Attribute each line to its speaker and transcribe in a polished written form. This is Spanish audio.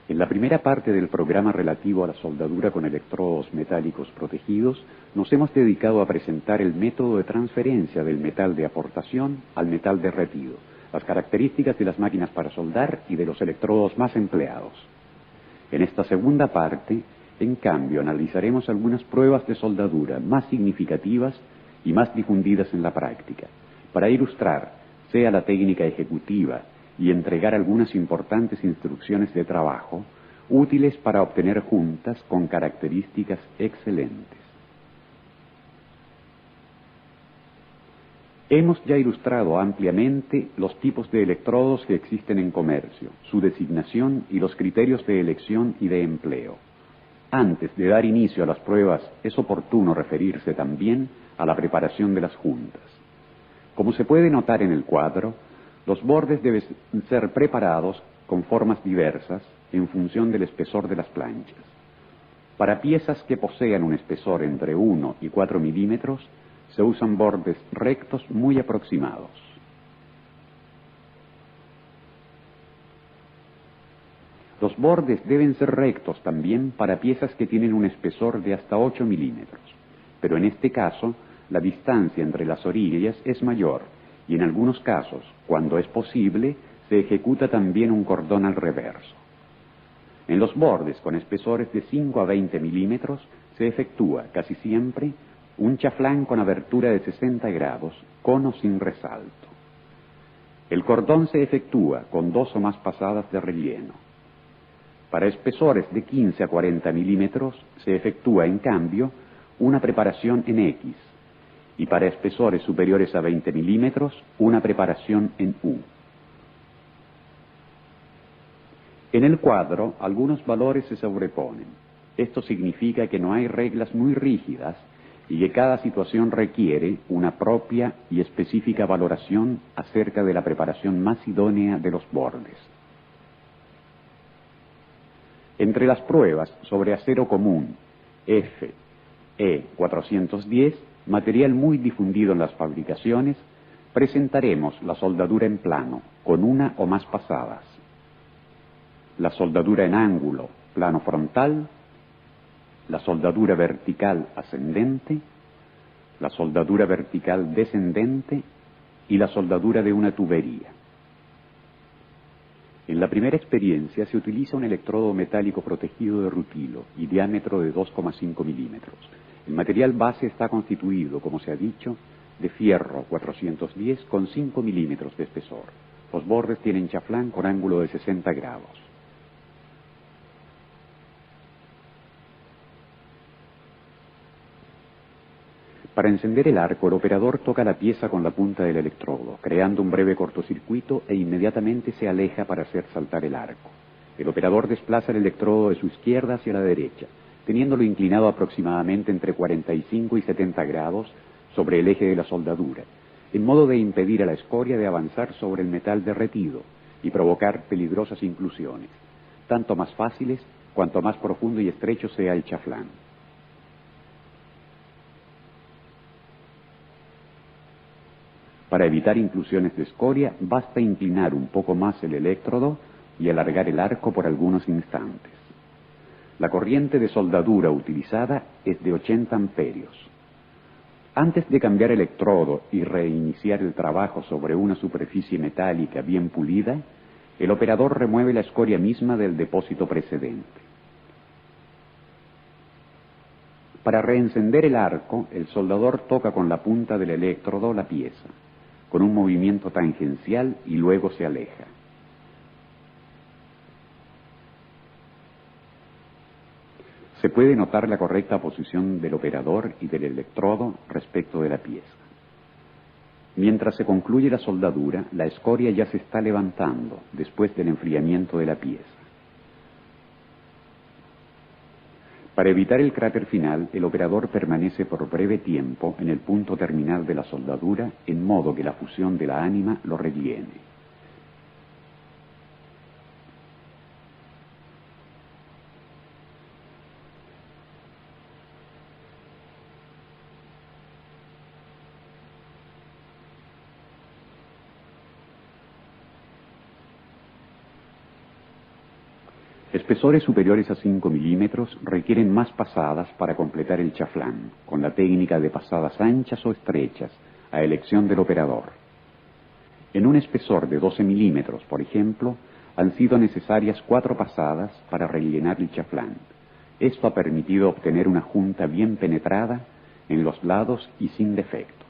Speaker 1: En la primera parte del programa relativo a la soldadura con electrodos metálicos protegidos, nos hemos dedicado a presentar el método de transferencia del metal de aportación al metal derretido, las características de las máquinas para soldar y de los electrodos más empleados. En esta segunda parte, en cambio, analizaremos algunas pruebas de soldadura más significativas y más difundidas en la práctica, para ilustrar, sea la técnica ejecutiva y entregar algunas importantes instrucciones de trabajo útiles para obtener juntas con características excelentes. Hemos ya ilustrado ampliamente los tipos de electrodos que existen en comercio, su designación y los criterios de elección y de empleo. Antes de dar inicio a las pruebas, es oportuno referirse también a la preparación de las juntas. Como se puede notar en el cuadro, los bordes deben ser preparados con formas diversas en función del espesor de las planchas. Para piezas que posean un espesor entre 1 y 4 milímetros, se usan bordes rectos muy aproximados. Los bordes deben ser rectos también para piezas que tienen un espesor de hasta 8 milímetros, pero en este caso la distancia entre las orillas es mayor y en algunos casos, cuando es posible, se ejecuta también un cordón al reverso. En los bordes con espesores de 5 a 20 milímetros se efectúa casi siempre un chaflán con abertura de 60 grados, con o sin resalto. El cordón se efectúa con 2 o más pasadas de relleno. Para espesores de 15 a 40 milímetros se efectúa, en cambio, una preparación en X, y para espesores superiores a 20 milímetros, una preparación en U. En el cuadro, algunos valores se sobreponen. Esto significa que no hay reglas muy rígidas y que cada situación requiere una propia y específica valoración acerca de la preparación más idónea de los bordes. Entre las pruebas sobre acero común FE410, material muy difundido en las fabricaciones, presentaremos la soldadura en plano, con una o más pasadas, la soldadura en ángulo, plano frontal, la soldadura vertical ascendente, la soldadura vertical descendente y la soldadura de una tubería. En la primera experiencia se utiliza un electrodo metálico protegido de rutilo y diámetro de 2,5 milímetros. El material base está constituido, como se ha dicho, de fierro 410 con 5 milímetros de espesor. Los bordes tienen chaflán con ángulo de 60 grados. Para encender el arco, el operador toca la pieza con la punta del electrodo, creando un breve cortocircuito e inmediatamente se aleja para hacer saltar el arco. El operador desplaza el electrodo de su izquierda hacia la derecha, teniéndolo inclinado aproximadamente entre 45 y 70 grados sobre el eje de la soldadura, en modo de impedir a la escoria de avanzar sobre el metal derretido y provocar peligrosas inclusiones, tanto más fáciles cuanto más profundo y estrecho sea el chaflán. Para evitar inclusiones de escoria, basta inclinar un poco más el electrodo y alargar el arco por algunos instantes. La corriente de soldadura utilizada es de 80 amperios. Antes de cambiar electrodo y reiniciar el trabajo sobre una superficie metálica bien pulida, el operador remueve la escoria misma del depósito precedente. Para reencender el arco, el soldador toca con la punta del electrodo la pieza, con un movimiento tangencial y luego se aleja. Se puede notar la correcta posición del operador y del electrodo respecto de la pieza. Mientras se concluye la soldadura, la escoria ya se está levantando después del enfriamiento de la pieza. Para evitar el cráter final, el operador permanece por breve tiempo en el punto terminal de la soldadura, en modo que la fusión de la ánima lo rellene. Espesores superiores a 5 milímetros requieren más pasadas para completar el chaflán, con la técnica de pasadas anchas o estrechas, a elección del operador. En un espesor de 12 milímetros, por ejemplo, han sido necesarias 4 pasadas para rellenar el chaflán. Esto ha permitido obtener una junta bien penetrada en los lados y sin defecto.